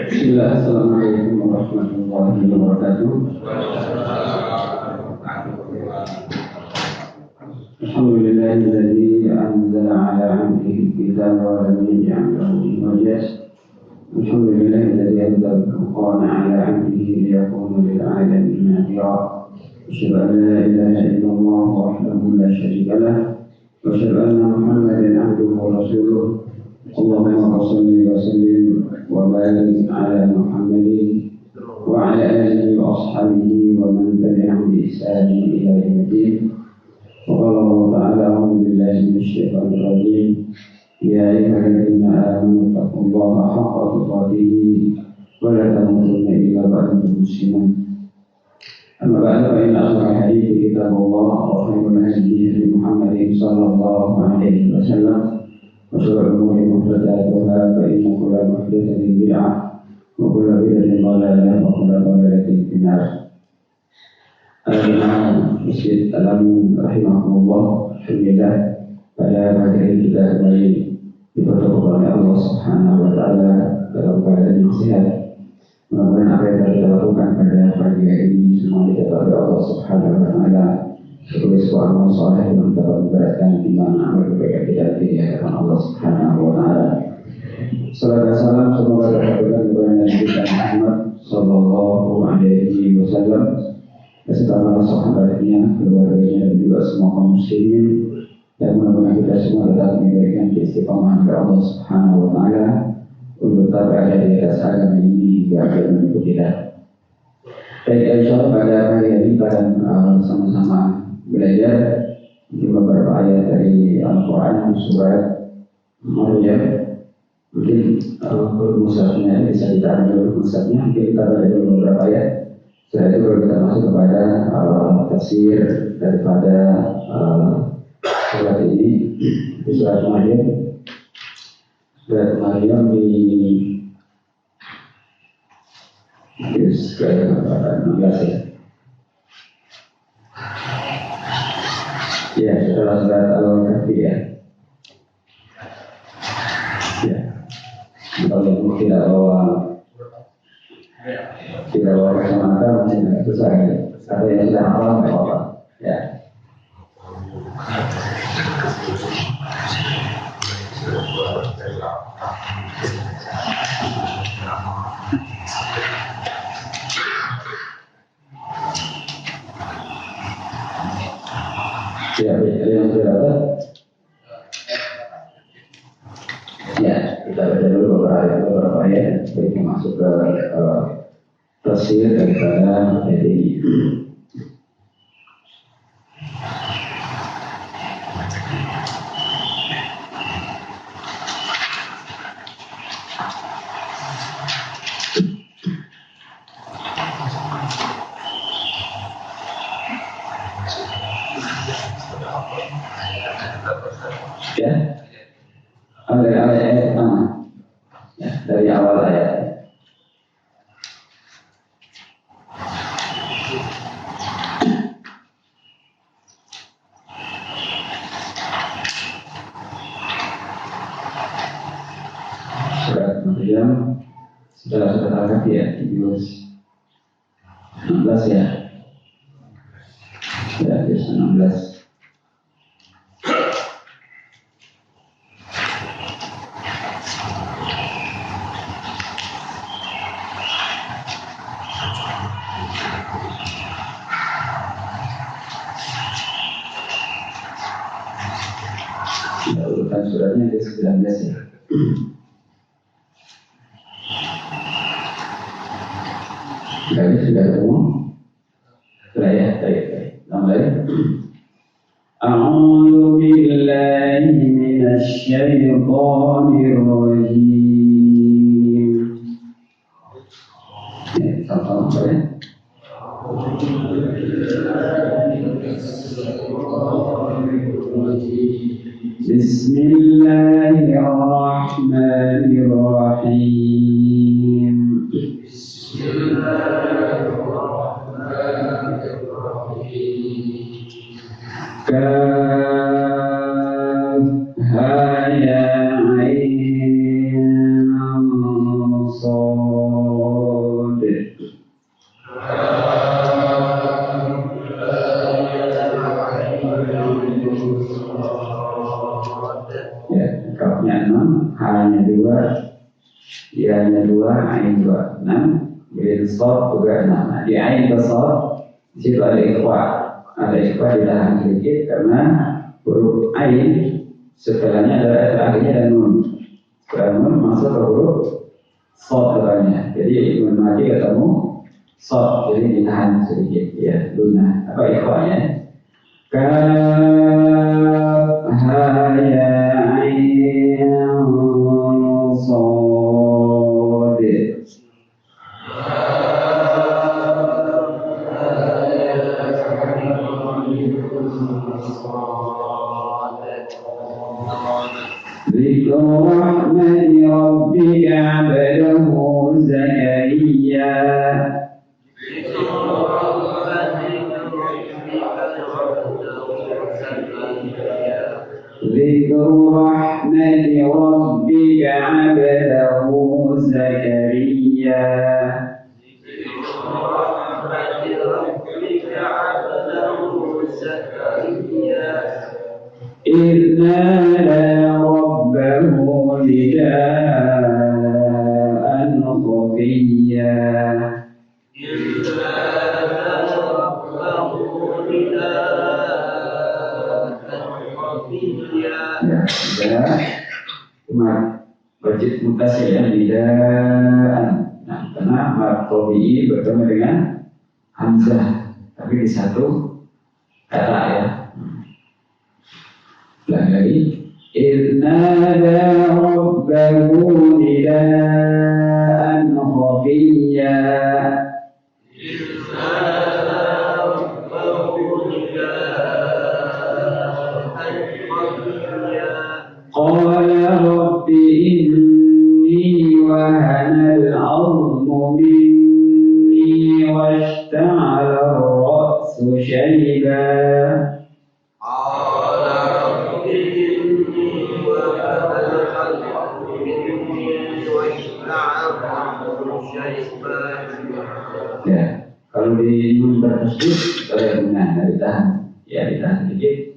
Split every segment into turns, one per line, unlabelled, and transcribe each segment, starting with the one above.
Bismillah, Assalamualaikum warahmatullahi wabarakatuh. Alhamdulillahilladzi anzala ala 'abdihi al-kitaba wa lam yaj'al lahu iwaja. Alhamdulillahilladzi anzala al-furqana ala 'abdihi liyakuna lil 'alamin nadhira. Asyhadu an la ilaha illallah wahdahu la syarika lah wa asyhadu anna Muhammadan 'abduhu wa rasuluh. Allahumma shalli wa sallim wa barik ala Muhammadin wa ala alihi wa ashabihi wa man tabi'ahum bi ihsan ila yaumil wa qala Allah ta'ala a'udzu billahi minasy syaithanir rajim ya ayyuhalladzina amanu taqullaha haqqa tuqatih wa la tamutunna illa wa antum muslimun. Amma ba'du fa inna ashrafal hadithi kitabullah wa khairul hadi Muhammadin sallallahu alaihi wasallam وشر الأمور محدثاتها فإن كل محدثة بدعة وكل بدعة ضلالة وكل ضلالة في النار. Al-Imam Masjid Al-Amin rahimahullah, alhamdulillah pada pagi ini kita kembali dipertemukan oleh Allah Subhanahu wa taala dalam keadaan yang sehat. Mudah-mudahan apa yang kita lakukan pada pagi ini semua dicatat oleh Allah Subhanahu wa taala sebagai sebuah amal soleh yang dapat memberatkan timbangan amal kebaikan kita di hadapan Allah Subhanahu wa taala. Salam dan salam semoga tercurahkan kepada Nabi kita Muhammad sallallahu alaihi wasallam beserta para sahabatnya, keluarganya dan juga semua kaum muslimin, dan mudah-mudahan kita semua tetap memberikan keistiqomahan kepada Allah Subhanahu wa taala untuk tetap berada di atas agama ini hingga akhir hidup kita. Baik, insyaallah pada hari ini kita sama-sama belajar beberapa ayat dari Al-Quran surat Maryam. Mungkin musafnya bisa kita ambil dulu musafnya, mungkin kita baca dulu beberapa ayat. Setelah itu baru kita masuk kepada tafsir daripada surat ini. Di surat Maryam, di ayat ke-16 ya. Ya, setelah surat Al-Kahfi ya. Ya. Kalau tidak bawa kacamata mungkin agak susah ya. Tapi yang sudah hafal nggak apa-apa. Ya. Ya, yang berapa? Ya, kita baca dulu beberapa ayat sebelum masuk ke tafsir daripada ayat ini. Ya, dari ayat pertama, ya, dari awal ayat. Surat Maryam, sudah Al-Kahfi ya, di 16 ya. Ya, 16. Urutan suratnya ke 19 ya. Kali sudah ketemu? Sudah ya, baik. Mulai. A'udzu billahi minasy syaithanir rajim. Ya, sama-sama ya. Bismillahirrahmanirrahim. Kaf ha ya ain sad Ya, kafnya 6, halnya 2, ya-nya 2, ain 2, 6. Kemudian shad juga 6. Nah, di ain ke shad di situ ada ikhfa. Ada ikhfa ditahan sedikit karena huruf ain setelahnya adalah terakhirnya dan nun. Setelah nun masuk ke huruf shad depannya. Jadi nun mati ketemu shad, jadi ditahan sedikit ya. Luna apa ikhfanya? Kaf ha ya ain shad. ذكر رحمة ربك عبده زكريا ذكر رحمة ربك عبده زكريا إذ نادى ربه نداء خفيا wajib mutasi ya, nidaan. Nah, karena martobi bertemu dengan hamzah, tapi di satu kata ya. Lagi, idnada rabbahu nidaan khafiyya. Qala rabbi inni wahana al-'azmu minni washta'ala ar-ra'su shayban. Ya, kalau di nun bertasydid boleh dengan ditahan, ya ditahan sedikit.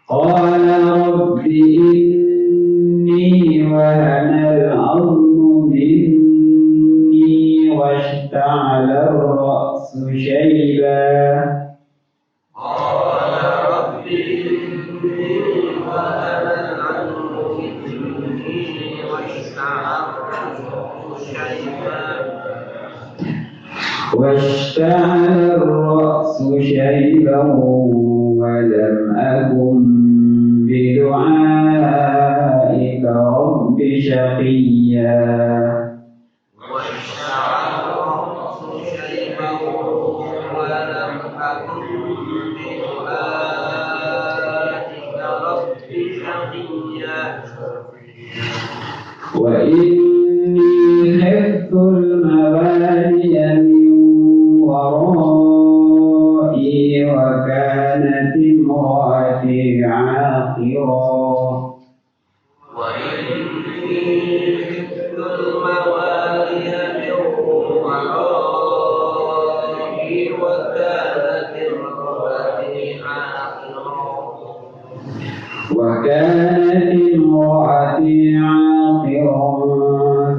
Qala rabbi inni wahana al-'azmu minni washta'ala ar-ra'su shayban. Qala rabbi inni wahana al-'azmu minni washta'ala ar-ra'su shayban. واشتعل الرأس شيبا ولم أكن بدعائك رب شقيا. واشتعل الرأس شيبا ولم أكن بدعائك رب شقيا. وإني خفت الموالي ورائي وكانت امرأتي عاقرا. وإني خفت الموالي من ورائي وكانت امرأتي عاقرا. وكانت امرأتي عاقرا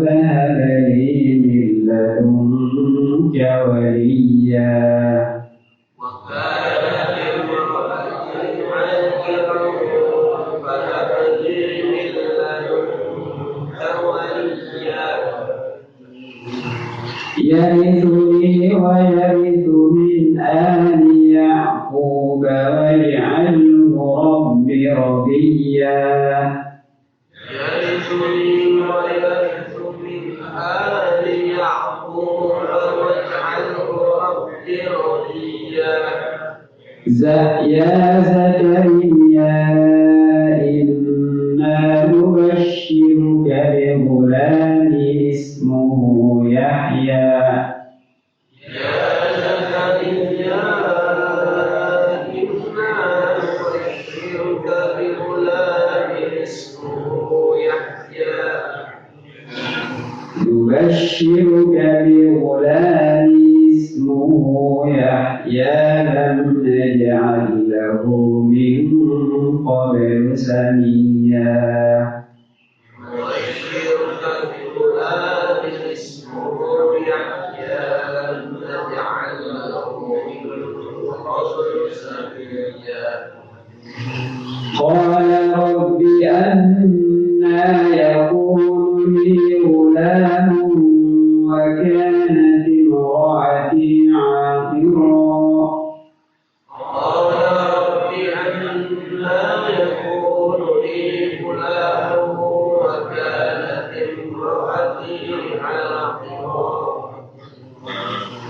فهب لي من لدنك وليا. وكانت امرأتي عاقرا فهب لي من لدنك وليا. يرثني ويرث من آل يعقوب واجعله رب رضيا. يرثني ويرث من آل يعقوب واجعله رب رضيا. يا زكريا إنا نبشرك بغلام اسمه يحيى. يا زكريا إنا نبشرك بغلام اسمه يحيى. نبشرك بغلام اسمه يحيى لم نجعل له من قبل سميا
وبشرك بغلام اسمه يحيى لم نجعل له من قبل سميا
قال رب أنى يكون لي غلام وكانت امرأتي عاقرا
قال رب أنى يكون لي غلام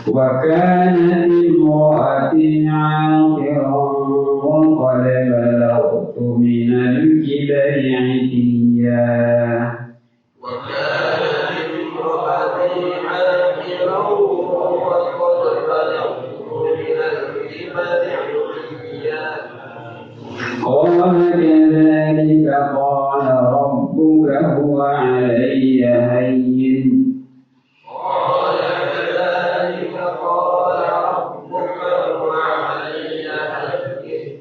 وكانت امرأتي عاقرا
وقد بلغت من الكبر عتيا
وكانت امرأتي عاقرا وقد بلغت من الكبر عتيا
قال كذلك قال ربك هو علي هين
قال كذلك قال ربك
هو علي هين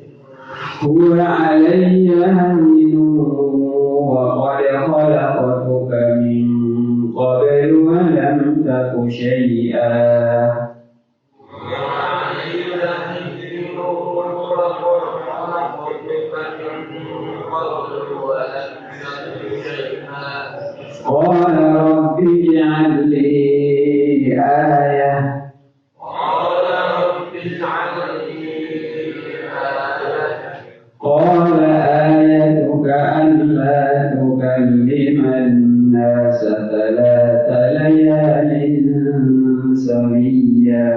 وقد خلقتك من قبل ولم تك شيئا قال رب اجعل لي آية قال آيتك ألا تكلم الناس 3 ليال سويا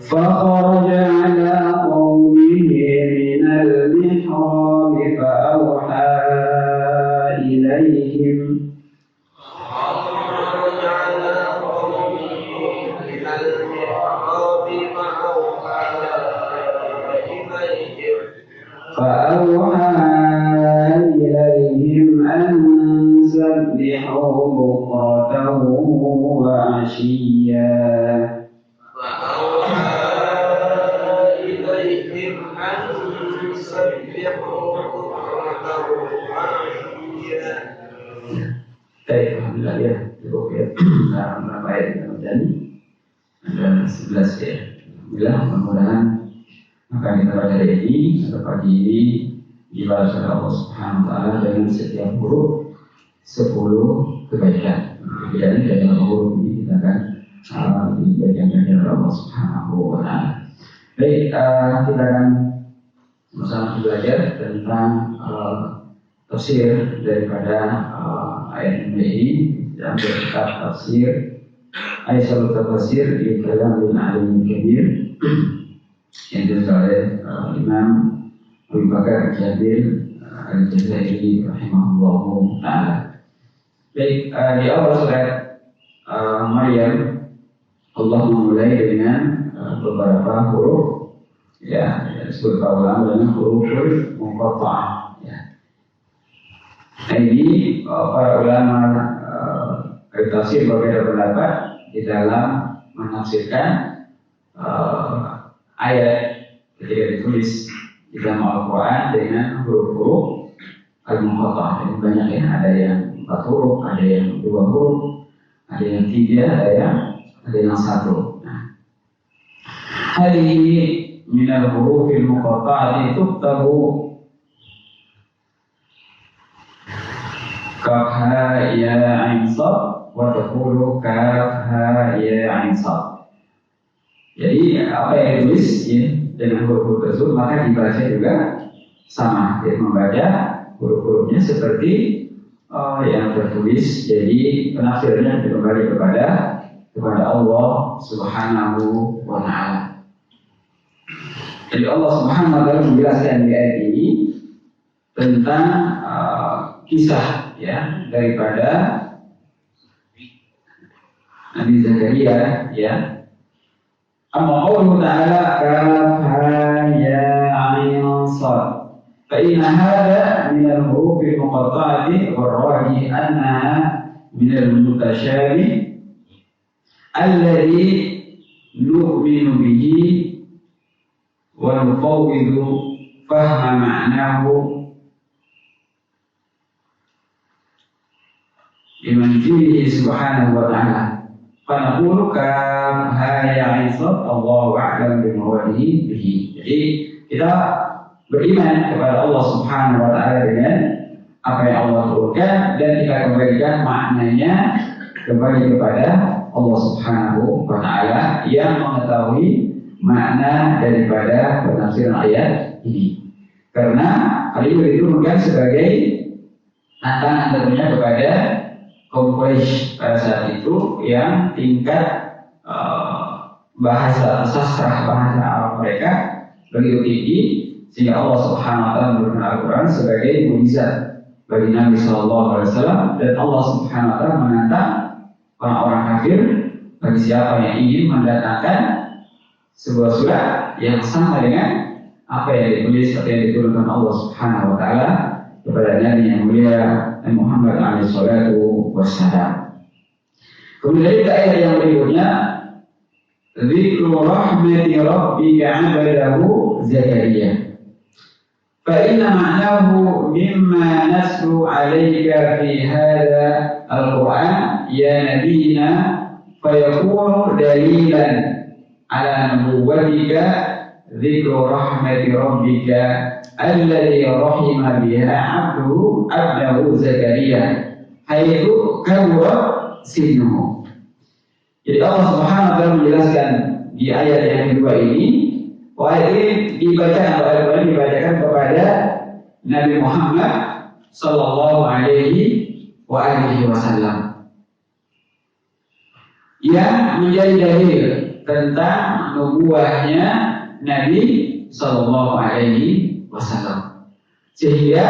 فخرج على قومه من المحراب فأوحى إليهم أن سبحوا بكرة وعشيا Alhamdulillah ya, cukup ya. Berapa ayat yang terjadi? Ada 11 ya. Alhamdulillah, mudah-mudahan maka kita pada hari ini atau pagi ini dibalas oleh Allah Subhanahu wa Ta'ala dengan setiap huruf 10 kebaikan. Kemudian dari huruf ini kita akan diberikan oleh Allah Subhanahu wa Ta'ala. Baik, kita akan bersama belajar tentang tafsir daripada ayat ini yang berkitab tafsir Aisyah tafsir di kalam bin Alim Kabir yang ditulis oleh Imam Abu Bakar Jabir Al-Jazairi rahimahullahu ta'ala. Baik, di awal surat Maryam Allah memulai dengan beberapa huruf ya, disebut para ulama dengan huruf muqatta'ah ya. Ini para ulama tafsir berbeda pendapat di dalam menafsirkan ayat ketika ditulis di dalam Al-Quran dengan huruf-huruf al-muqatta'ah. Ini banyak ya, ada yang 4 huruf, ada yang 2 huruf, ada yang 3, ada yang 1. Nah, hadhihi min al-huruf al-muqatta'ah tuktabu kaf ha ya ain sad wa taqulu kaf ha ya ain sad. Jadi apa yang ditulis ya, dengan huruf-huruf tersebut maka dibaca juga sama. Jadi membaca huruf-hurufnya seperti yang tertulis. Jadi penafsirnya kembali kepada Allah Subhanahu wa Ta'ala. Jadi Allah Subhanahu wa Ta'ala menjelaskan di ayat ini tentang kisah ya daripada Nabi Zakaria ya. Amma qawluhu ta'ala kaf ha ya ain sad fa inna hadha min al-huruf al-muqatta'ati war-raji annaha minal mutasyabih alladhi nu'minu bihi wa nufawwidu fahma ma'nahu liman fihi subhanahu wa ta'ala. Fanaqulu kam haya israt Allahu a'lam bimawadihi bihi. Jadi kita beriman kepada Allah subhanahu wa ta'ala dengan apa yang Allah turunkan, dan kita kembalikan maknanya kembali kepada Allah subhanahu wa ta'ala yang mengetahui makna daripada penafsiran ayat ini. Karena hal ini diturunkan sebagai tantangan tentunya kepada kaum Quraisy pada saat itu yang tingkat bahasa sastra bahasa Arab mereka begitu tinggi, sehingga Allah Subhanahu wa taala memberikan Al-Qur'an sebagai mukjizat bagi Nabi sallallahu alaihi wasallam, dan Allah Subhanahu wa taala menantang orang-orang kafir bagi siapa yang ingin mendatangkan sebuah surat yang sama dengan apa yang ditulis atau yang diturunkan Allah Subhanahu wa taala kepada Nabi yang mulia Muhammad alaihi salatu wassalam. Kemudian di ayat yang berikutnya, dzikru rahmati rabbika 'abdahu Zakaria. Fa inna ma'nahu mimma nasru 'alaika fi hadha al-Qur'an ya nabiyina fa yakunu dalilan 'ala nubuwwatika dzikru rahmati rabbika alladhi rahima biha 'abdahu Zakaria haitsu kabura sinnuhu. Jadi Allah Subhanahu wa taala menjelaskan di ayat yang kedua ini, ayat ini dibacakan atau ayat ini dibacakan kepada Nabi Muhammad sallallahu alaihi wasallam yang menjadi dalil tentang nubuahnya Nabi sallallahu alaihi wasallam, sehingga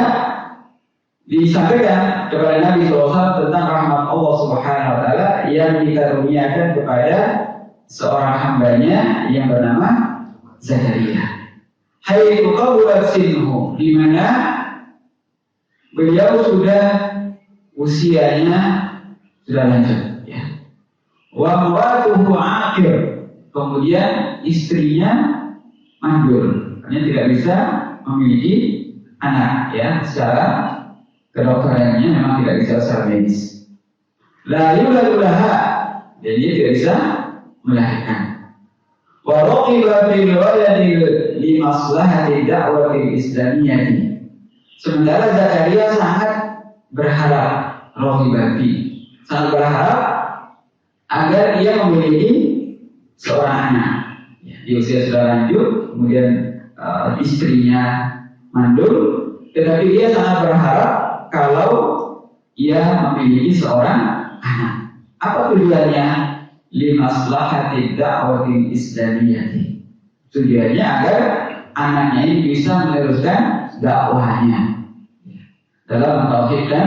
disampaikan kepada Nabi SAW tentang rahmat Allah Subhanahu wa taala yang dikaruniakan kepada seorang hambanya yang bernama Zakaria. Haitsu qabulat sinhu, di mana beliau sudah usianya sudah lanjut ya. Wa muratuhu aqir, kemudian istrinya mandul, artinya tidak bisa memiliki anak ya, secara kedokterannya memang tidak bisa secara medis. La yuladu laha, jadi dia tidak bisa melahirkan. Wa raqiba fil waladi li maslahati da'wati islamiyah. Sementara Zakaria sangat berharap, sangat berharap agar dia memiliki seorang anak. Di usia sudah lanjut, kemudian istrinya mandul, tetapi dia sangat berharap kalau ia memiliki seorang anak. Apa tujuannya? Limaslahati da'wati islamiyah. Tujuannya agar anaknya ini bisa meneruskan dakwahnya dalam mentauhidkan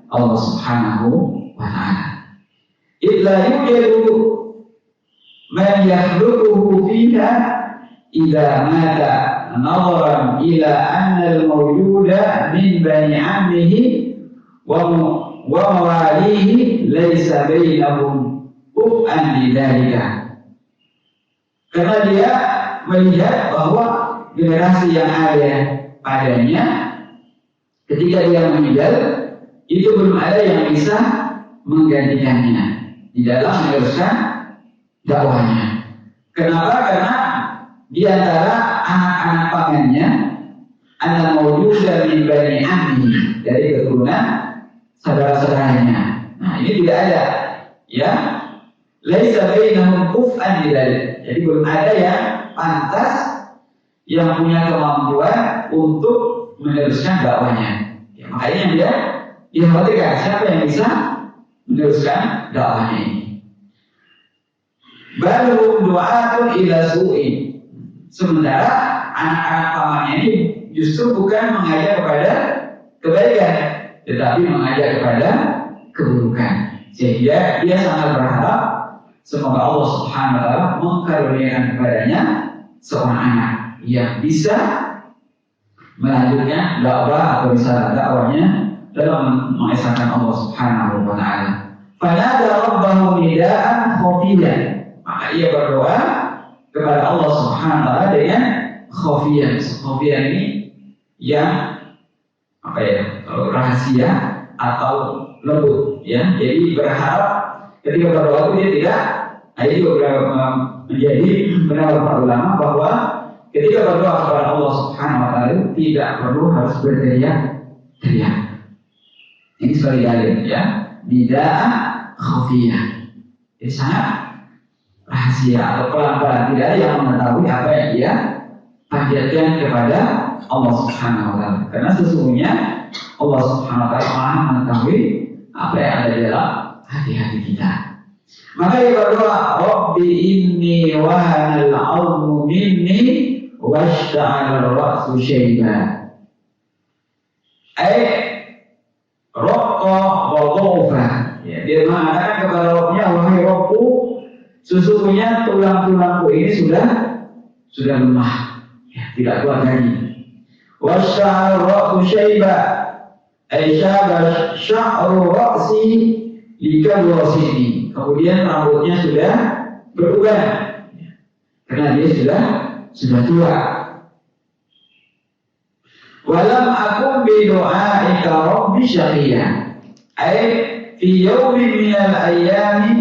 Allah Subhanahu wa ta'ala. Illa yujadu man yakhluquhu fiha idza mata nazaran ila anna al-mawjuda min bani ammihi wa mawalihi laysa bainahum uf'an lidzalika. Karena dia melihat bahwa generasi yang ada padanya ketika dia meninggal itu belum ada yang bisa menggantikannya di dalam meneruskan dakwahnya. Kenapa? Karena di antara anak-anak pamannya anak mawjuda min bani ammi, dari keturunan saudara-saudaranya. Nah, ini tidak ada ya. Laisa bainahum kuf'an lidzalik. Jadi belum ada yang pantas yang punya kemampuan untuk meneruskan dakwahnya. Ya, makanya dia khawatirkan siapa yang bisa meneruskan dakwahnya ini. Baru du'atun ila su'i. Sementara anak-anak pamannya ini justru bukan mengajak kepada kebaikan, tetapi mengajak kepada keburukan. Sehingga dia sangat berharap semoga Allah Subhanahu wa taala mengkaruniakan kepadanya seorang anak yang bisa melanjutkan dakwah atau bisa dakwahnya dalam mengesahkan Allah Subhanahu wa taala. khafiyan. Maka ia berdoa kepada Allah Subhanahu wa taala dengan khafiyan. Khafiyan ini yang apa ya? Rahasia atau lembut ya. Jadi berharap ketika berdoa itu dia tidak. Ini juga menjadi pendapat para ulama bahwa ketika berdoa kepada Allah Subhanahu wa taala tidak perlu harus berteriak-teriak. Ini sebagai dalil ya. Tidak khafiyah. Ini sangat rahasia atau pelan-pelan, tidak ada yang mengetahui apa yang dia panjatkan kepada Allah Subhanahu wa taala. Karena sesungguhnya Allah Subhanahu wa taala Maha mengetahui apa yang ada di dalam hati-hati kita. Maka dia berdoa, Rabbi inni wahanal 'azmu minni washta'ala ar-ra'su syaiba. Raqqa wa dha'fa. Ya, dia mengatakan kepada Rabbnya, wahai Rabbku, sesungguhnya tulang-tulangku ini sudah lemah, ya, tidak kuat lagi. Washta'ala ar-ra'su syaiba. Syaba sya'ru ra'si likadwasini. Kemudian rambutnya sudah beruban karena dia sudah tua. Walam akun bi du'aika rabbi syaqiyya. Ay fi yawmin min al-ayyami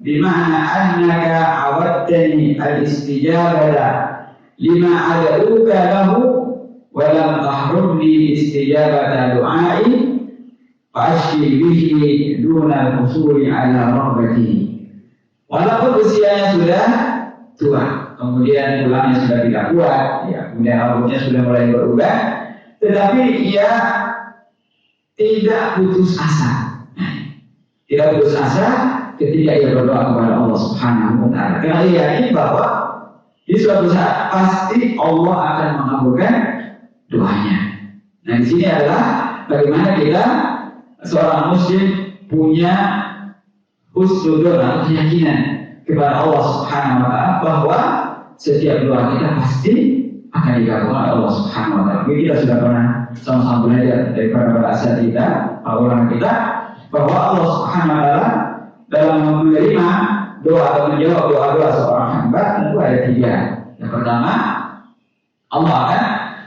bima'na annaka 'awadtani al-istijabata lima ad'uka lahu wa lam tahrumni istijabata du'ai Fashki bihi dunal musuli ala rabbati. Walaupun usianya sudah tua, kemudian tulangnya sudah tidak kuat, ya, kemudian rambutnya sudah mulai berubah, tetapi ia tidak putus asa. Tidak putus asa ketika ia berdoa kepada Allah Subhanahu wa taala. Karena ia yakin bahwa di suatu saat pasti Allah akan mengabulkan doanya. Nah, di sini adalah bagaimana kita seorang muslim punya husnuzon, keyakinan kepada Allah Subhanahu wa taala bahwa setiap doa kita pasti akan dikabulkan oleh Allah Subhanahu wa taala. Kita sudah pernah sama-sama belajar dari para asatidz, para ulama kita, bahwa Allah Subhanahu wa taala dalam menerima doa atau menjawab doa-doa seorang hamba tentu ada tiga. Yang pertama, Allah akan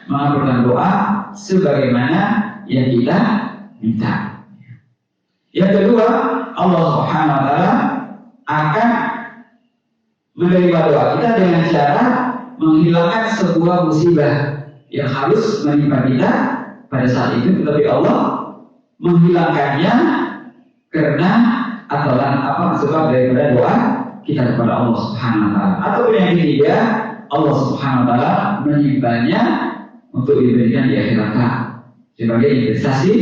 mengabulkan doa sebagaimana yang kita minta. Yang kedua, Allah Subhanahu wa taala akan menerima doa kita dengan cara menghilangkan sebuah musibah yang harus menimpa kita pada saat itu, tetapi Allah menghilangkannya karena atau sebab daripada doa kita kepada Allah Subhanahu wa taala. Atau yang ketiga, Allah Subhanahu wa taala menyimpannya untuk diberikan di akhirat sebagai investasi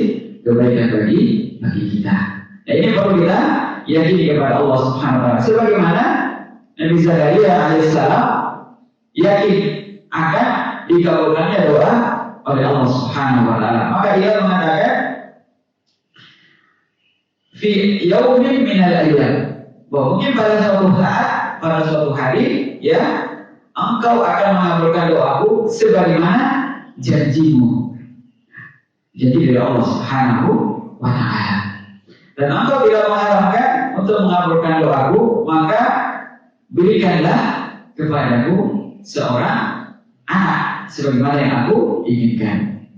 kebaikan bagi kita. Nah, ini perlu kita yakini kepada Allah Subhanahu wa taala. Sebagaimana Nabi Zakaria alaihissalam yakin akan dikabulkannya doa oleh Allah Subhanahu wa taala. Maka ia mengatakan fi yaumin minal ayyam, bahwa mungkin pada suatu saat, pada suatu hari, ya, engkau akan mengabulkan doaku sebagaimana janjimu. Janji dari Allah Subhanahu wa taala. Dan engkau tidak mengharapkan untuk mengabulkan doaku, maka berikanlah kepadaku seorang anak sebagaimana yang aku inginkan.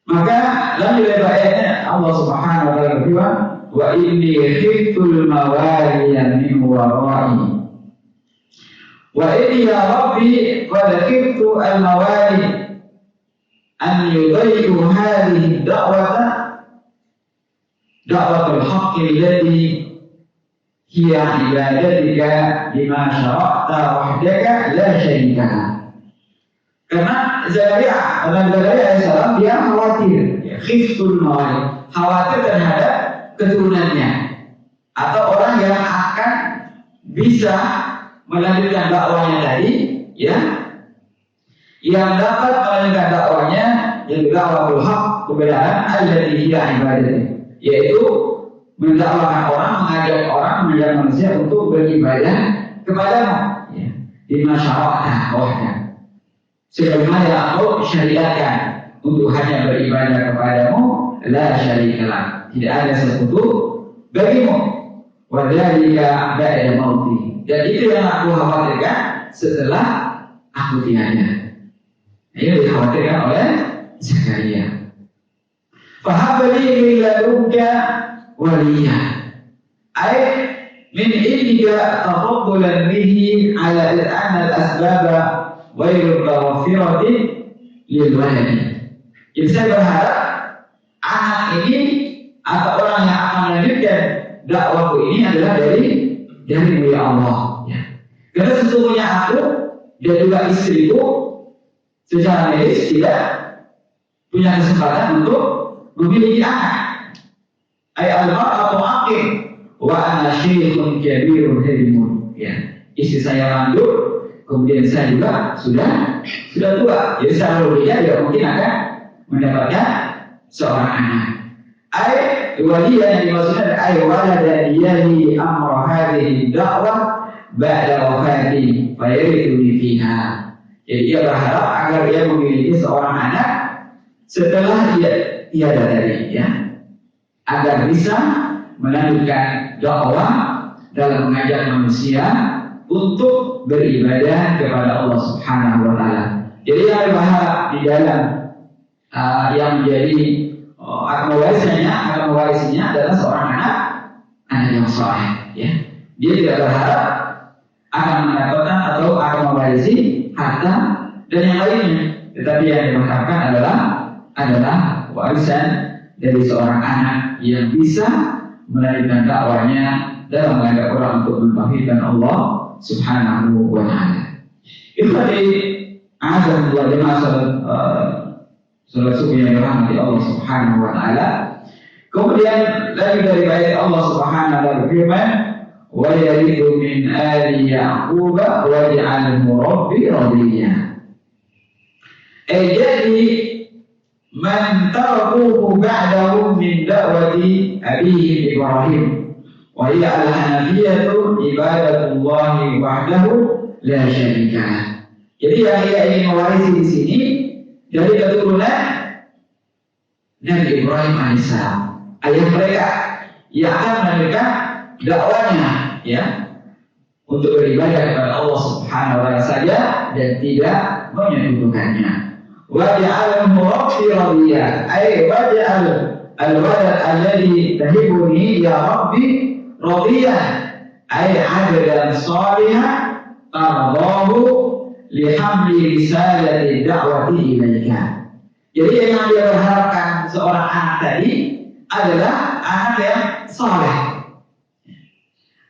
Maka dalam ayatnya Allah Subhanahu wa taala berfirman, wa inni khiftul mawaliya min wara'i. Wa inni ya rabbi qad khiftu al mawali an yudayyu hadhihi da'watul haqqi allati hiya ibadatika bima syara'ta wahdaka la syarika lak. Karena Zakaria alaihissalam dia khawatir, ya, khiftul mawali, khawatir terhadap keturunannya atau orang yang akan bisa melanjutkan dakwahnya tadi, ya, yang dapat melanjutkan dakwahnya yang da'watul haq, kebenaran allati hiya ibadatika, yaitu mendakwakan orang, mengajak orang, mengajak manusia untuk beribadah kepadamu, ya, di masyarakat wahda, sebagaimana yang aku syariatkan untuk hanya beribadah kepadamu, la syarika lak, tidak ada sekutu bagimu. wa dzalika ba'da mauti. Dan itu yang aku khawatirkan setelah aku tiada. Ini dikhawatirkan oleh Zakaria. Fahabli min ladunka waliya. Ay min indika tafaddulan bihi ala anna al-asbaba ghairu ghafirati lil waladi. Jadi saya berharap anak ini atau orang yang akan melanjutkan dakwahku ini adalah dari Allah. Ya. Karena sesungguhnya aku dan juga istriku secara medis tidak punya kesempatan untuk memiliki anak. Ay al-mar'atu aqim wa ana syekhun kabirun halimun. Ya, istri saya mandul, kemudian saya juga sudah tua. Jadi secara logika tidak mungkin akan mendapatkan seorang anak. Ay waliya yang dimaksudkan ay waladan yali amra hadhihi da'wah ba'da wafati fa yarithuni fiha. Jadi dia berharap agar dia memiliki seorang anak setelah dia tiada tadi, ya, agar bisa melanjutkan dakwah dalam mengajak manusia untuk beribadah kepada Allah Subhanahu wa taala. Jadi yang berharap di dalam yang menjadi akan mewarisinya adalah seorang anak yang saleh, ya. Dia tidak berharap akan mendapatkan atau akan mewarisi harta dan yang lainnya, tetapi yang diharapkan adalah warisan dari seorang anak yang bisa melanjutkan dakwahnya dalam mengajak orang untuk mentauhidkan Allah Subhanahu wa taala. Ikhwati azza wa jalla salat subuh yang dirahmati Allah Subhanahu wa taala. Kemudian lagi dari ayat Allah Subhanahu wa taala berfirman, wa yarithu min ali ya'qub waj'alhu rabbi radiyya. Jadi man tarakuhu ba'dahu min da'wati abihi Ibrahim wa hiya al-hanafiyyatu ibadatullahi wahdahu la syarika lah. Jadi yang ia ingin mewarisi di sini dari keturunan Nabi Ibrahim alaihissalam, ayah mereka yang akan melanjutkan dakwanya, ya, untuk beribadah kepada Allah Subhanahu wa taala saja dan tidak menyekutukannya. Waj'alhu rabbi radiyya, ay waj'al al-walad alladhi tahibuni ya rabbi radiyya, ay 'abdan shalihan tardahu lihamli risalati da'wati ilaika. Jadi yang dia berharapkan seorang anak tadi adalah anak yang saleh.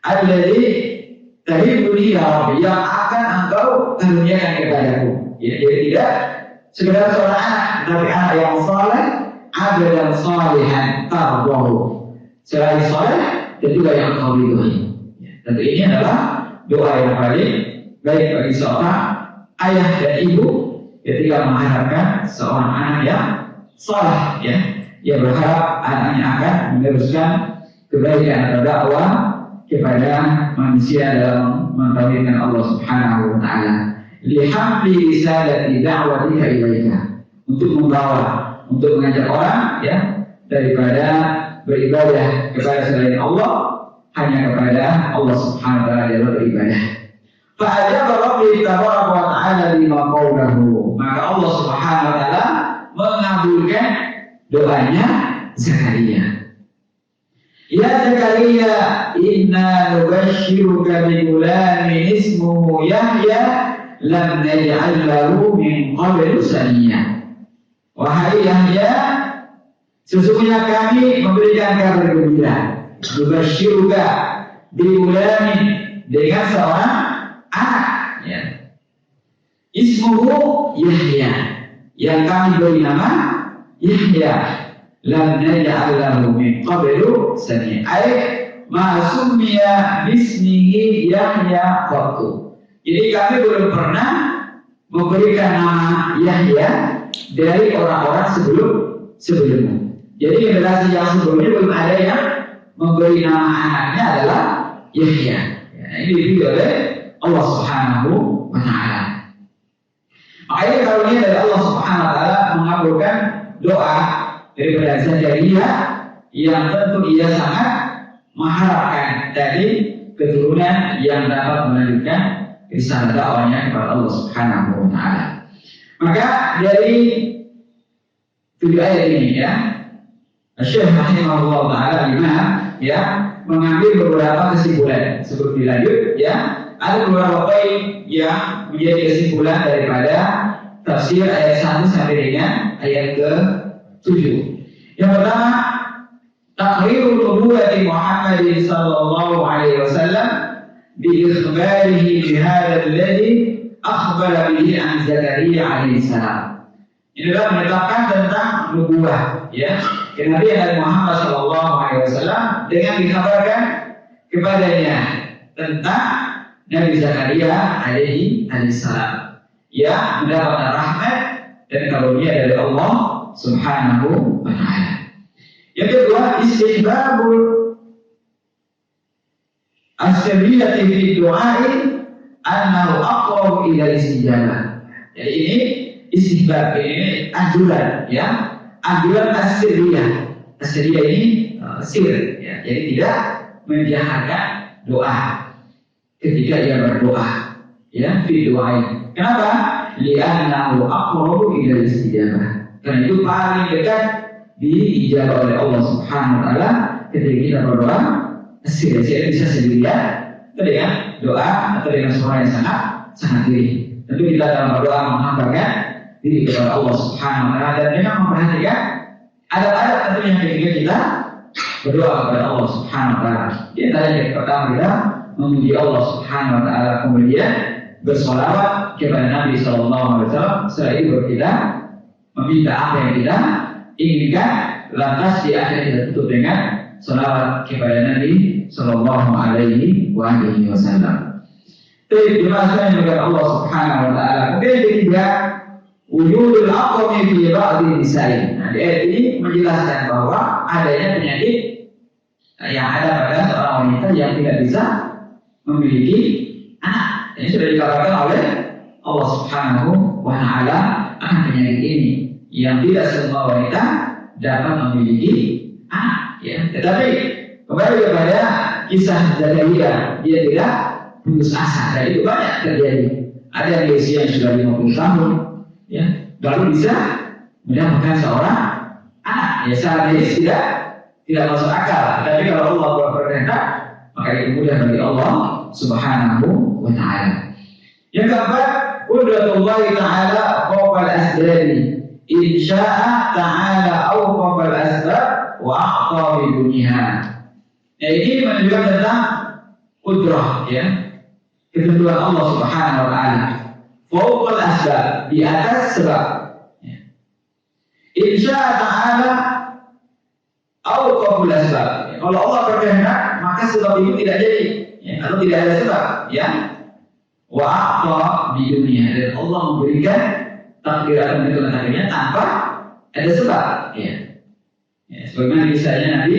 Alladhi tahibuni ya rabbi, yang akan engkau karuniakan kepadaku. Ya, jadi tidak sekedar seorang anak, tetapi anak yang saleh, abdan salihan tardahu, selain saleh dan juga yang engkau ridhoi. Tentu ini adalah doa yang paling baik bagi seorang ayah dan ibu ketika mengharapkan seorang anak yang saleh, ya. Dia berharap anaknya akan meneruskan kebaikan atau dakwah kepada manusia dalam mentauhidkan Allah Subhanahu wa taala. Lihamli risalati da'watika ilaika, untuk membawa, untuk mengajak orang, ya, daripada beribadah kepada selain Allah hanya kepada Allah Subhanahu wa taala dalam beribadah. Fa'ajaba Rabbi tabaraka wa ta'ala lima qawlahu, maka Allah Subhanahu wa taala mengabulkan doanya Zakaria. Ya Zakaria, inna nubashshiruka bi ghulamin ismuhu Yahya lam naj'al lahu min qablu samiyya. Wahai Yahya, sesungguhnya kami memberikan kabar gembira, nubashshiruka bi ghulamin, dengan seorang anak, ya. Ismuhu Yahya, yang kami beri nama Yahya. Lam naj'al lahu min qablu samiyya, ay ma summiya bismihi Yahya qattu. Jadi kami belum pernah memberikan nama Yahya dari orang-orang sebelumnya. Jadi generasi yang sebelumnya belum ada yang memberi nama anaknya adalah Yahya. Ya, ini dipilih oleh Allah Subhanahu wa taala. Makanya karunia dari Allah Subhanahu wa taala mengabulkan doa daripada Zakaria yang tentu ia sangat mengharapkan dari keturunan yang dapat melanjutkan risalah dakwahnya kepada Allah Subhanahu wa taala. Maka dari tujuh ayat ini ya, Syekh rahimahullah taala ya mengambil beberapa kesimpulan. Sebelum dilanjut ya, ada beberapa poin yang menjadi kesimpulan daripada tafsir ayat 1 sampai dengan ayat ke-7. Yang pertama, taqrirul nubuwwati Muhammadin sallallahu alaihi wasallam bi ikhbarihi bi hadzal ladzi akhbara bihi an Zakaria alaihi salam. Ini adalah menetapkan tentang nubuwah ya, Nabi Muhammad sallallahu alaihi wasallam dengan dikabarkan kepadanya tentang Nabi Zakaria alaihi salam yang mendapatkan rahmat dan karunia dari Allah Subhanahu wa taala. Yang kedua, istihbabul as-sabilati fi du'ai annahu aqrabu ila istijabah. Jadi ini istihbab, ini anjuran ya, anjuran as-sirriyah. As-sirriyah ini sir ya, jadi tidak menjaharkan doa ketika ia berdoa ya, fi du'ai. Kenapa? Li'annahu aqrabu ila istijabah. Karena itu paling dekat diijabah oleh Allah Subhanahu wa taala ketika kita berdoa. Siri-siri bisa sendirian dengan doa atau dengan suara yang sangat diri. Tentu kita dalam berdoa menghambakan diri kepada Allah Subhanahu wa taala dan memang memperhatikan adab-adab tentunya ketika kita berdoa kepada Allah Subhanahu wa taala. Di antara yang pertama kita memuji Allah Subhanahu wa taala, kemudian bersolawat kepada Nabi sallallahu alaihi wasallam. Setelah itu kita meminta apa yang kita inginkan, lantas di akhir kita tutup dengan salawat kepada Nabi sallallahu alaihi wasallam. Terima kasih kepada Allah Subhanahu wa taala. Kemudian ketiga, wujudul aqmi fi ba'dhi nisa'i. Nah, di ayat ini menjelaskan bahwa adanya penyakit yang ada pada seorang wanita yang tidak bisa memiliki anak. Ini sudah dikabarkan oleh Allah Subhanahu wa taala akan penyakit ini yang tidak semua wanita dapat memiliki anak ya. Tetapi kembali kepada kisah Zakaria, dia tidak putus asa dan itu banyak terjadi. Ada yang di usia yang sudah 50 tahun ya, baru bisa mendapatkan seorang anak ya. Secara medis tidak masuk akal, tapi kalau Allah berkehendak maka itu mudah bagi Allah Subhanahu wa taala. Yang keempat, qudratullah taala fawqal asbabi. In syaa ta'ala awqafal asbab wa a'ta biduniha. Nah, ini menunjukkan tentang qudrah ya, ketentuan Allah Subhanahu wa taala. Fawqal asbab, di atas sebab ya. In syaa ta'ala awqafal asbab. Kalau Allah berkehendak maka sebab itu tidak jadi ya, atau tidak ada sebab ya. Wa a'ta biduniha, dan Allah memberikan takdir atau menentukan takdirnya tanpa ada sebab ya. Sebagaimana misalnya Nabi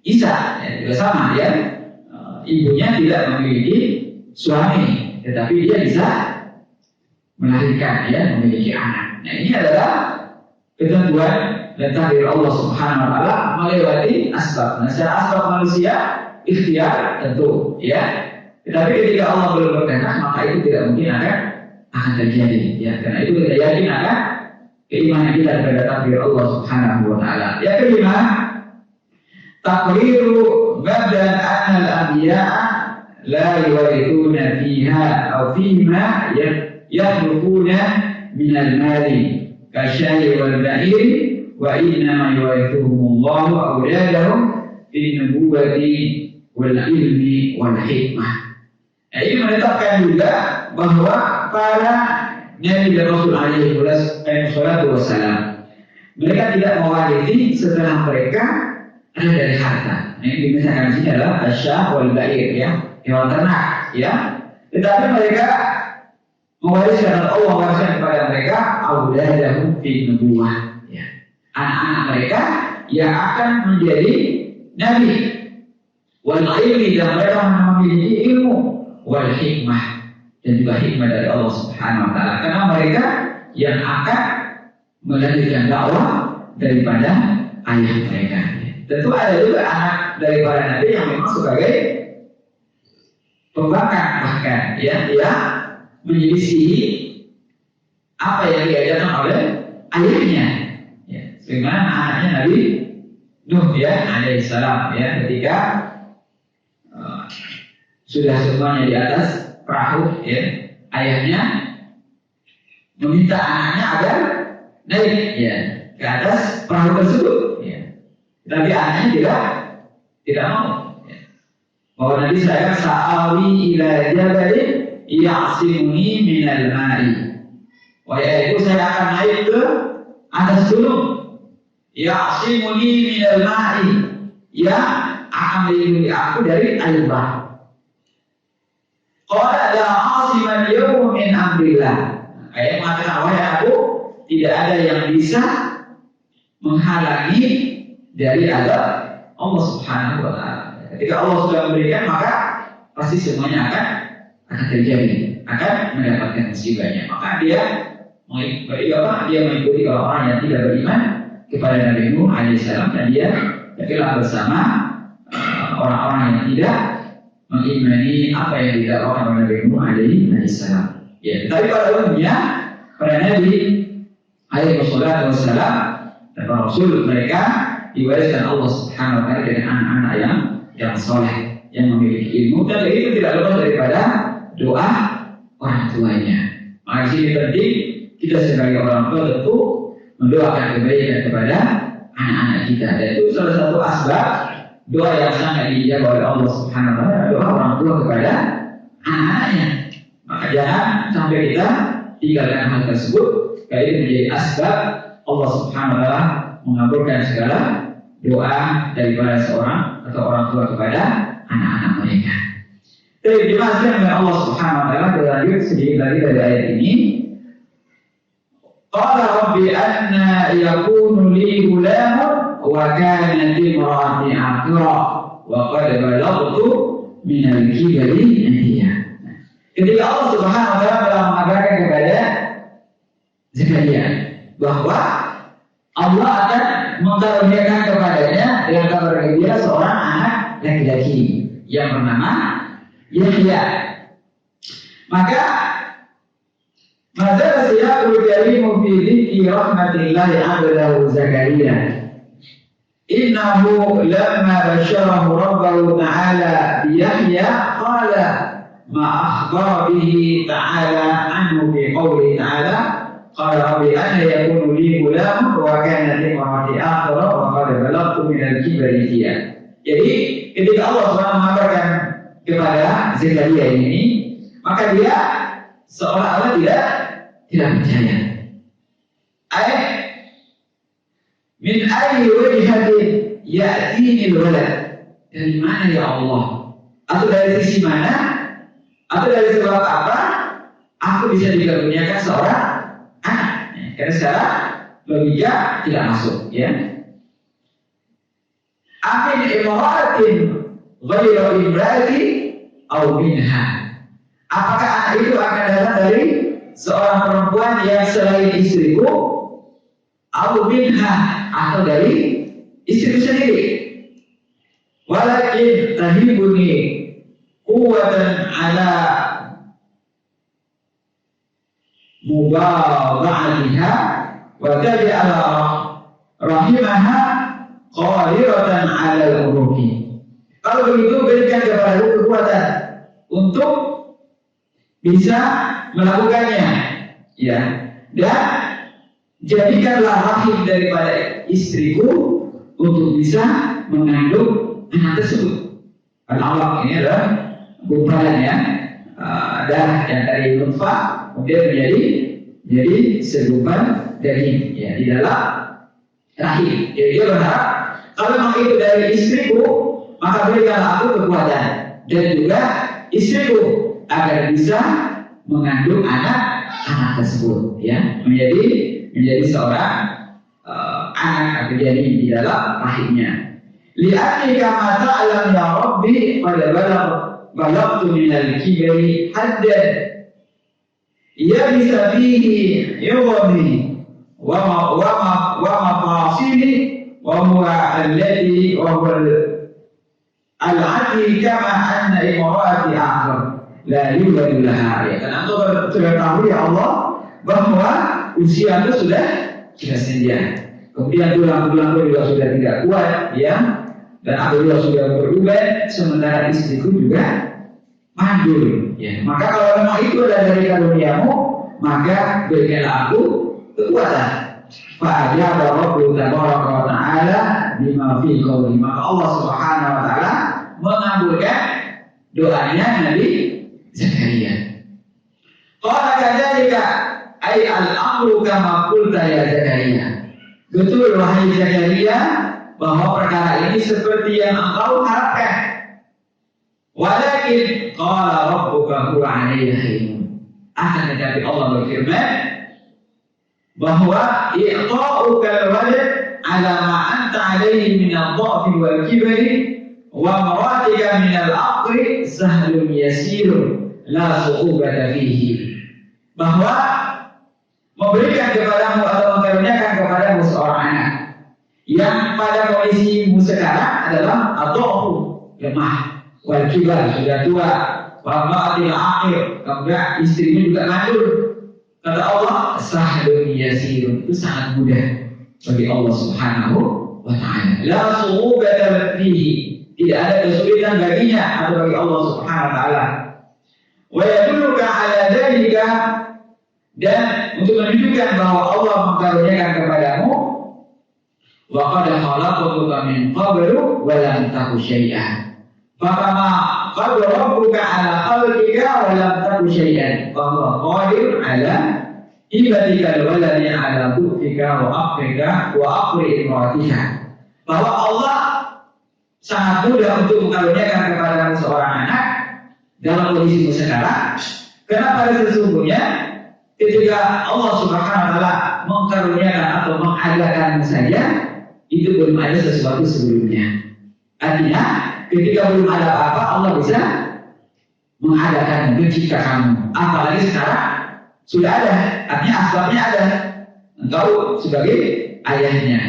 Isa ya, juga sama ya, ibunya tidak memiliki suami tetapi dia bisa melahirkan ya, memiliki anak. Nah, ini adalah ketentuan dan takdir Allah Subhanahu wa taala melewati asbab. Nah, secara asbab manusia ikhtiar tentu ya, tetapi ketika Allah belum berkehendak maka itu tidak mungkin akan terjadi ya. Karena itu kita yakin akan keimanan kita kepada takdir Allah Subhanahu wa taala. Yang kelima, taqriru badan anna al-anbiya'a la yuwarithuna fiha aw fima yahlukuna min al-mali kasya'i wal ba'iri wa innama yuwarithuhumullahu awladahum fi nubuwwati wal ilmi wal hikmah. Nah, ini menetapkan juga bahwa para Nabi dan Rasul alaihi wasallam mereka tidak mewarisi setelah mereka ada dari harta. Nah, ini misalkan di sini adalah asyah wal ba'ir ya, hewan ternak ya. Tetapi mereka mewariskan, Allah wariskan kepada mereka auladahum fi nubuwah ya, anak-anak mereka yang akan menjadi nabi, wal ilmi, dan mereka memiliki ilmu, wal hikmah, dan juga hikmah dari Allah Subhanahu wa taala, karena mereka yang akan melanjutkan dakwah daripada ayah mereka. Tentu ada juga anak dari para nabi yang memang sebagai
pembangkang bahkan dia menyelisihi apa yang diajarkan oleh ayahnya. Ya, sebagaimana anaknya Nabi Nuh alaihissalam ketika sudah semuanya di atas perahu ayahnya meminta anaknya agar naik ke atas perahu tersebut tapi anaknya tidak mau bahwa nanti saya sa'awi ila jabalin ya'simuni minal ma'i. Wahai ibu, saya akan naik ke atas gunung ya'simuni minal ma'i, akan melindungi aku dari air bah. Qala la 'asima al-yawma min amrillah. Ayat mengatakan, wahai aku, tidak ada yang bisa menghalangi dari azab Allah Subhanahu wa taala. Ketika Allah sudah memberikan, maka pasti semuanya akan terjadi, akan mendapatkan musibahnya. Maka dia mengikuti orang yang tidak beriman kepada Nabi Nuh alaihissalam, dan dia telah bersama orang-orang yang tidak mengimani apa yang didakwakan oleh Nabi Nuh alaihissalam. Tapi pada umumnya para Nabi alaihissalam dan para Rasul, mereka diwariskan Allah Subhanahu wa taala dengan anak-anak yang soleh, yang memiliki ilmu, dan itu tidak lepas daripada doa orang tuanya. Maka ini penting kita sebagai orang tua tentu mendoakan kebaikan kepada anak-anak kita, dan itu salah satu asbab doa yang sangat diijabah oleh Allah Subhanahu wa taala, doa orang tua kepada anak-anaknya. Maka jangan sampai kita tinggalkan hal tersebut, karena itu menjadi asbab Allah Subhanahu wa taala mengabulkan segala doa daripada seorang atau orang tua kepada anak-anak mereka. Jadi dimaksudkan oleh Allah Subhanahu wa taala, berlanjut sedikit lagi dari ayat ini. Qala rabbi anna yakunu li ghulamun wa kanat imraati aqra wa qad balaghtu min al-kibri nahiyya. Ketika Allah Subhanahu wa taala telah mengabarkan kepada Zakaria bahwa Allah akan mengkaruniakan kepadanya dengan kabar gembira seorang anak laki-laki yang bernama Yahya. Maka madzal siyaqul karimu fi dzikri rahmatillahi 'abdahu Zakaria. Innahu lamma basyarahu rabbuhu ta'ala bi Yahya qala ma akhbara bihi ta'ala anhu fi qawli ta'ala qala rabbi anna yakunu li ghulam wa kanat imraati aqra wa qad balaghtu min al-kibri nahiyya. Jadi ketika Allah SWT mengabarkan kepada Zakaria ini, maka dia seolah-olah tidak percaya. Ayat min ayyi wajhatin ya'tini al-walad. Dari mana ya Allah? Atau dari sisi mana? Atau dari sebab apa aku bisa dikaruniakan seorang anak? Karena secara logika tidak masuk, Amin imra'atin ghayra imra'ati aw minha. Apakah anak itu akan datang dari seorang perempuan yang selain istriku, aw minha, atau dari istriku sendiri? Walakin tahibuni quwwatan ala mubada'atiha wa taj'ala rahimaha qadiratan 'ala al-uruki. Kalau begitu, berikan kepadaku kekuatan untuk bisa melakukannya, dan jadikanlah rahim daripada istriku untuk bisa mengandung anak tersebut. Al-alaq ini adalah gumpalan darah yang dari nutfah kemudian menjadi segumpal daging di dalam rahim. Jadi dia berharap kalau memang itu dari istriku, maka berikanlah aku kekuatan dan juga istriku agar bisa mengandung anak tersebut, menjadi seorang anak atau jadi di dalam rahimnya. Li'anni kama ta'lam ya Rabbi qad balaghtu min al-kibri haddan yabisa fihi yughdhi wa mafasili wa huwa alladhi wa huwa al-'adli kama anna imra'ati akhar la yuladu laha. Ya, karena engkau sudah tahu ya Allah bahwa usia itu sudah senja. Kemudian tulang-tulang juga sudah tidak kuat, ya, dan aku juga sudah berubah, sementara istriku juga mandul. Ya. Maka kalau memang itu adalah dari karuniamu, maka berikanlah aku kekuatan. Fa'ajaba Rabbu tabaraka wa ta'ala bima fi qawli. Maka Allah Subhanahu wa ta'ala mengabulkan doanya Nabi Zakaria. Qala kadzalika ay al-amru kama qulta ya Zakaria. Betul wahai Zakaria bahwa perkara ini seperti yang engkau harapkan. Walakin qala rabbuka huwa 'alayya hayyin. Akan tetapi Allah berfirman bahwa i'ta'uka al-walad 'ala ma anta 'alayhi min ad-dha'fi wal kibri wa maratika min al-aqri sahlun yasirun la su'ubata fihi. Bahwa memberikan kepadamu atau mengaruniakan kepadamu seorang anak yang pada kondisimu sekarang adalah ad-dha'fu, lemah, wal kibar, sudah tua, wa maratil aqir, kemudian istrinya juga mandul. Kata Allah, sahlun yasirun, itu sangat mudah bagi Allah Subhanahu wa ta'ala. La su'ubata fihi, tidak ada kesulitan baginya atau bagi Allah Subhanahu wa ta'ala. Wa yadulluka 'ala dzalika, dan untuk menunjukkan bahwa Allah mengkaruniakan kepadamu, wa qad khalaqtuka min qablu wa lam taku syai'an. Fakama qad rabbuka 'ala khalqika wa lam taku syai'an. Fa huwa qadir 'ala ibatika al-waladi 'ala dhufika wa aqrika wa aqri imratika. Bahwa Allah sangat mudah untuk mengaruniakan kepadamu seorang anak dalam kondisimu sekarang, karena pada sesungguhnya ketika Allah Subhanahu wa ta'ala mengkaruniakan atau mengadakan saja, itu belum ada sesuatu sebelumnya. Artinya ketika belum ada apa-apa, Allah bisa mengadakan, menciptakanmu. Apalagi sekarang sudah ada, artinya asbabnya ada. Engkau sebagai ayahnya,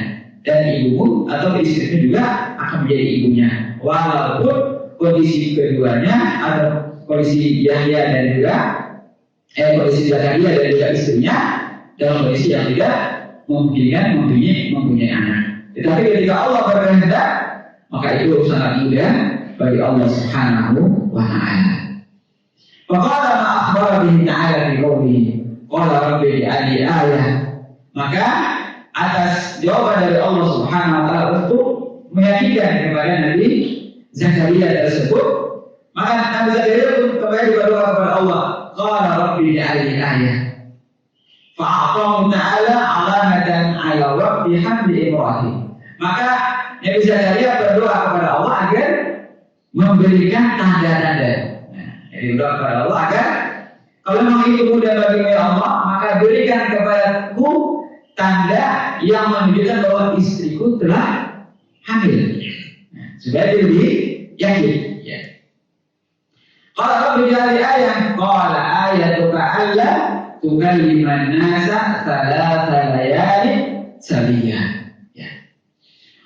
dan ibumu atau istrimu juga akan menjadi ibunya. Walaupun kondisi keduanya atau kondisi Yahya dan juga kondisi Zakaria dan juga istrinya dalam kondisi yang tidak memungkinkan mempunyai anak. Tetapi ketika Allah berkehendak, maka itu sangat mudah bagi Allah Subhanahu wa ta'ala. Faqala ma akhbara bihi ta'ala fi qawlihi qala rabbi a'li ayah. Maka atas jawaban dari Allah Subhanahu wa ta'ala untuk meyakinkan kepada Nabi Zakaria tersebut, maka Nabi Zakaria pun kembali berdoa kepada Allah, qala rabbi a'li ayah. Fa'atahu ta'ala 'alamatan 'ala waqti hamli imra'ati. Maka Nabi Zakaria berdoa kepada Allah agar memberikan tanda-tanda. Jadi berdoa kepada Allah agar kalau memang itu mudah bagimu ya Allah, maka berikan kepadaku tanda yang menunjukkan bahwa istriku telah hamil. Supaya dia lebih yakin. Ya. Qala rabbi ja'alni ayatan, qala ayatuka alla tukalliman nasa thalatha layalin sabiya.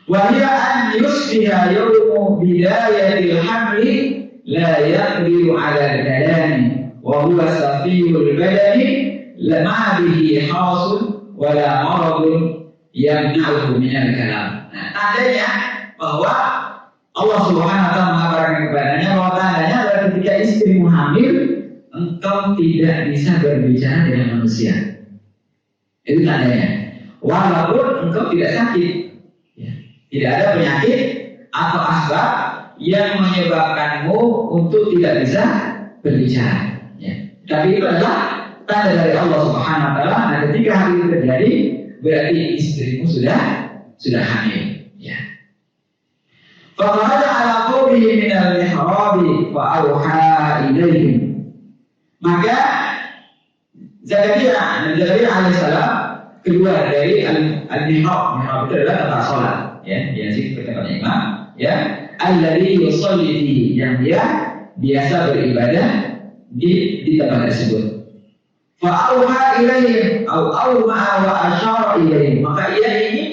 Wahia an yusbiha yawmu bidayatil hamli la yaqdiru ala al-kalami wa huwa safiyul badani lama bihi hasul wa la maradun yamna'uhu min al-kalam. Nah, tandanya bahwa Allah Subhanahu wa ta'ala mengabarkan kepadanya bahwa tandanya adalah ketika istrimu hamil, engkau tidak bisa berbicara dengan manusia. Itu tandanya. Walaupun engkau tidak sakit, tidak ada penyakit atau asbab yang menyebabkanmu untuk tidak bisa berbicara. Ya. Tapi itu adalah tanda dari Allah Subhanahu wa ta'ala. Nah, ketika hal itu terjadi, berarti istrimu sudah hamil. Ya. Faqala ala qawmihi min al-mihrabi wa awha ilaihim. Maka Zakaria alaihissalam keluar dari al-mihrab. Mihrab itu adalah tempat sholat. Ya, yang sih tempatnya imam, ya, alladhi yusalli fihi, yang dia biasa beribadah di tempat tersebut. Fa auha ilaihim au awma'a wa asyara ilaihim, maka ia ini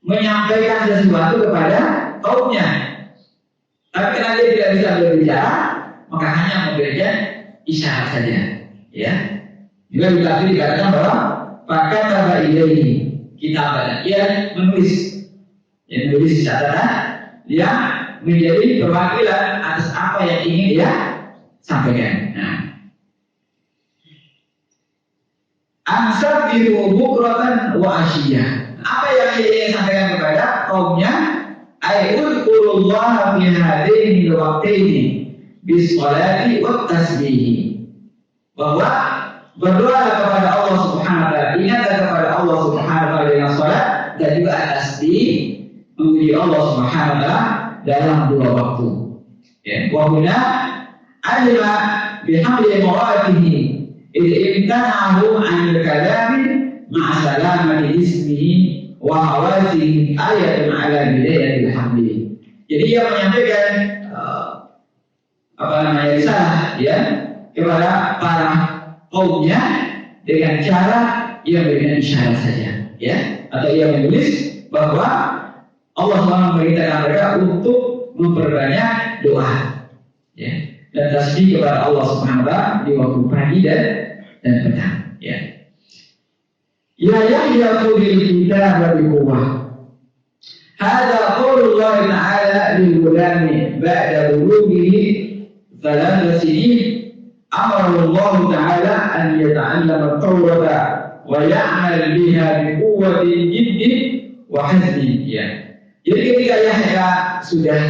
menyampaikan sesuatu kepada kaumnya. Tapi karena dia tidak bisa berbicara, maka hanya memberikan isyarat saja. Ya. Juga di tafsir dikatakan bahwa fakataba ilaihi kitaban. Ia menulis. Yang menulis catatan yang menjadi perwakilan atas apa yang ingin dia sampaikan. Nah, ansabbihu bukratan wa asyiyah. Apa yang dia ingin sampaikan kepada kaumnya? Ayudkurullaha fi hadaini waqtaini bis-sholati wat tasbih. Bahwa berdoalah kepada Allah Subhanahu wa taala, ingatlah kepada Allah Subhanahu wa taala dengan salat dan juga tasbih, memuji Allah Subhanahu wa taala dalam dua waktu. Ya, wa huna alima bihamdi mawatihi id imtanahu an al-kalami ma'a salamati ismihi wa hawasihi ayatun ala bidayatil hamdi. Jadi dia menyampaikan risalah ya kepada para kaumnya dengan cara yang dengan isyarat saja, ya, atau ia menulis bahwa Allah SWT memerintahkan mereka untuk memperbanyak doa, ya, dan tasbih kepada Allah SWT di waktu pagi dan petang, ya. Ya Yahya khudil kitaba biquwwah. Hada qaulullah ta'ala lil gulami ba'da bulughihi 3 sinin. Amara Allah Ta'ala an yata'allama at-Taurata wa ya'mal biha bi quwwatin jiddin wa hazmin. Ya. Jadi ketika Yahya sudah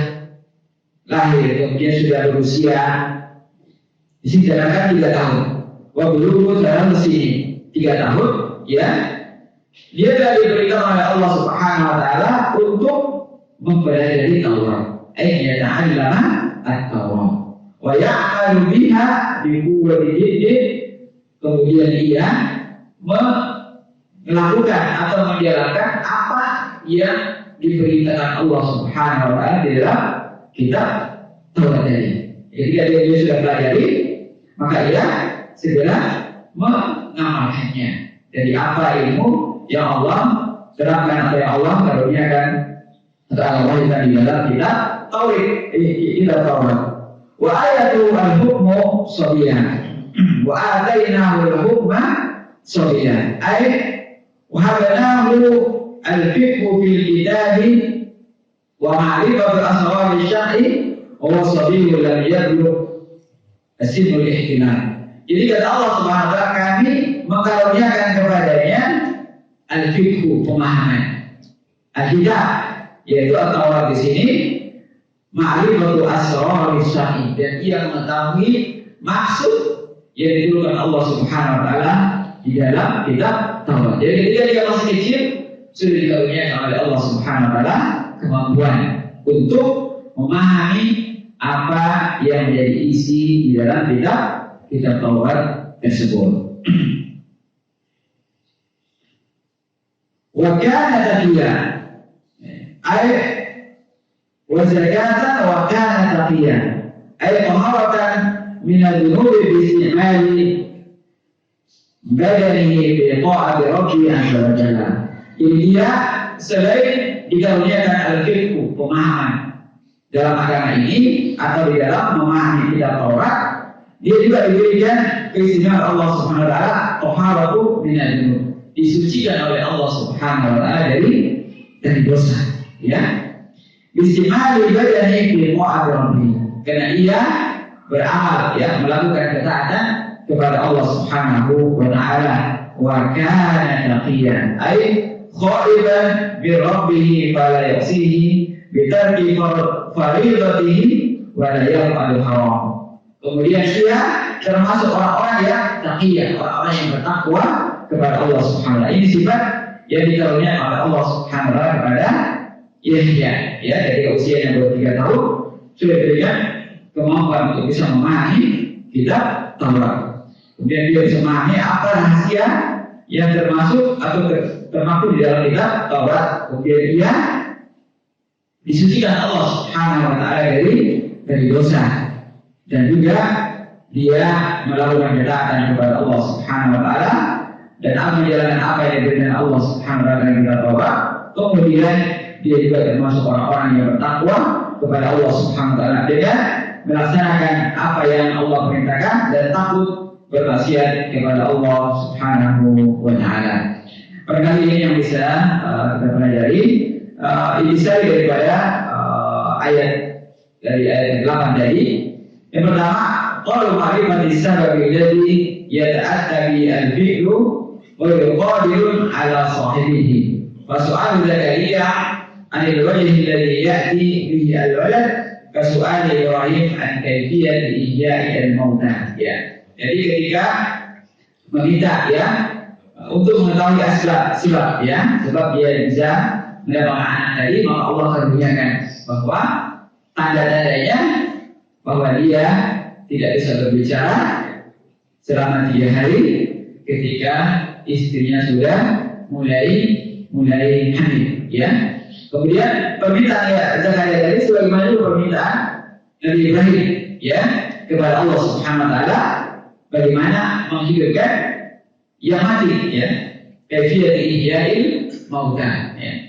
lahir, kemudian sudah berusia di sini dikatakan 3 tahun. Wa bulughu 3 sinin, 3 tahun, ya. Dia telah diberikan oleh Allah Subhanahu wa taala untuk mempelajari Taurat. Ay yata'allama at-Taurat wa ya'malu biha bi quwwati jiddin, kemudian ia melakukan atau menjalankan apa yang diperintahkan Allah Subhanahu wa taala di dalam kitab Taurat ini. Ketika dia sudah pelajari, maka ia segera mengamalkannya. Jadi apa ilmu yang Allah terangkan atau yang Allah karuniakan atau Allah yang di dalam kitab Taurat, kitab Taurat. Wa ayatu al-hukmu sabiyan wa atainahu al-hukma sabiyan ay wa habanahu al-fiqhu fil kitabi wa ma'rifatu asrar al-syar'i wa sabiyun lam yablugh asinul ihtimal. Jadi kata Allah Subhanahu wa taala, kami mengkaruniakan kepadanya al-fiqhu, pemahaman, al-kitab, yaitu At-Taurat di sini, ma'rifatu asrar al-syar'i, dan ia mengetahui maksud yang diturunkan Allah Subhanahu wa taala di dalam kitab Taurat. Jadi ketika dia masih kecil sudah dikaruniakan oleh Allah Subhanahu wa taala kemampuan untuk memahami apa yang menjadi isi di dalam kitab Taurat tersebut. Wa kana taqiyan ay wa zakatan wa kana taqiyan ay taharatan min al-dhunubi bi istimali badanihi bi ta'ati rabbi azza wa jalla. Jadi dia selain dikaruniakan al-fiqh, pemahaman dalam agama ini atau di dalam memahami kitab Taurat, dia juga diberikan keistimewaan Allah Subhanahu wa taala taharatu min al-dzunub, disucikan oleh Allah Subhanahu wa taala dari dosa, ya. Bistimali badani fi ta'ati rabbi, karena ia beramal, ya, melakukan ketaatan kepada Allah Subhanahu wa taala. Wa kana taqiyan ay khaiban bi rabbih fala yasihi bi tarki faridatihi wa la yaf'alu haram. Kemudian dia termasuk orang-orang yang taqiyah, orang-orang yang bertakwa kepada Allah Subhanahu wa taala. Ini sifat yang dikaruniakan oleh Allah Subhanahu wa taala kepada Yahya, ya, dari usia yang baru 3 tahun sudah diberikan kemampuan untuk bisa memahami kitab Taurat. Kemudian dia bisa memahami apa rahasia yang termasuk atau termaktub di dalam kitab Taurat. Kemudian dia disucikan Allah Subhanahu wa taala dari dosa, dan juga dia melakukan ketaatan kepada Allah Subhanahu wa taala dan menjalankan apa yang diberikan Allah Subhanahu wa taala dari kitab Taurat. Kemudian dia juga termasuk orang-orang yang bertakwa kepada Allah Subhanahu wa taala dengan melaksanakan apa yang Allah perintahkan dan takut bermaksiat kepada Allah Subhanahu wa taala. Barangkali ini yang bisa kita pelajari. Intisari daripada ayat dari ayat 8 tadi. Yang pertama, qalu ma'rifati sababi alladhi yata'atta bi al-fi'lu wa yuqadirun ala sahibihi. Fa su'alu Zakaria 'anil wajhi alladhi ya'ti bihi al-walad ka su'ali Ibrahim an kayfiyati ihya'i al-mauta. Ya. Jadi ketika meminta ya untuk mengetahui sebab ya, sebab dia bisa mendapatkan anak tadi, maka Allah akan menunjukkan bahwa tanda-tandanya bahwa dia tidak bisa berbicara selama 3 hari ketika istrinya sudah mulai hamil ya. Kemudian permintaan ya Zakaria tadi sebagaimana juga permintaan Nabi Ibrahim ya kepada Allah Subhanahu wa taala bagaimana menghidupkan yang mati ya, kaifiyat ihya'il mauta ya.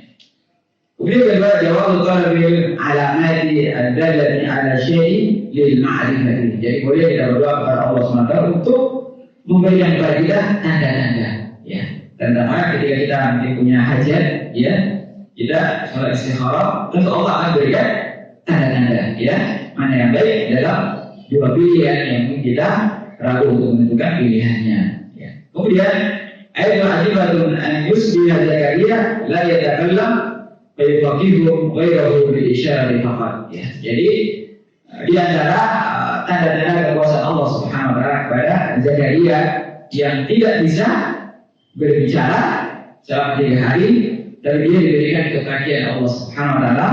Kemudian kedua, jawab talabil alamati ad-dallati ala syai'in lil ma'rifati. Jadi boleh kita berdoa kepada Allah SWT untuk memberikan kepada kita tanda-tanda ya. Tanda-tanda ketika kita nanti punya hajat ya, kita sholat istikharah, tentu Allah akan berikan tanda-tanda ya, mana yang baik dalam dua pilihan yang mungkin kita ragu untuk menentukan pilihannya ya. Kemudian ayat ajibatun an yusbiha Zakaria la yatakallam Fayuqihum ghayrahu bil isyarati faqat ya. Jadi di antara tanda-tanda kekuasaan Allah Subhanahu wa taala kepada Zakaria yang tidak bisa berbicara selama 3 hari, tapi dia diberikan kekakian Allah Subhanahu wa taala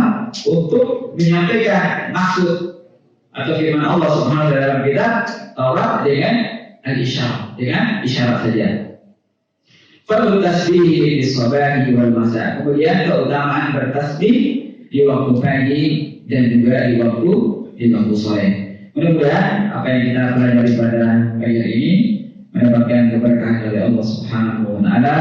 untuk menyampaikan maksud atau firman Allah Subhanahu wa taala dalam kitab Taurat dengan al-isyarat, dengan isyarat saja. Fadlu tasbih di sabahi wal masa. Kemudian keutamaan bertasbih di waktu pagi dan juga di waktu sore. Mudah-mudahan apa yang kita pelajari pada pagi hari ini mendapatkan keberkahan dari Allah Subhanahu wa taala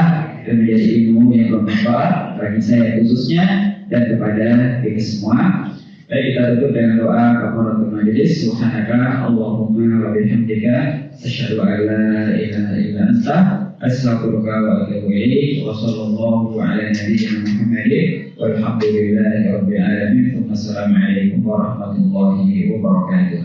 dan menjadi ilmu yang bermanfaat bagi saya khususnya dan kepada kita semua. Baik, kita tutup dengan doa kafaratul majelis. Subhanaka Allahumma wa bihamdika asyhadu an la ilaha illa anta astaghfiruka wa atubu ilaik. Wa sallallahu ala nabiyyina Muhammadin walhamdulillahi rabbil alamin. Wassalamu alaikum warahmatullahi wabarakatuh.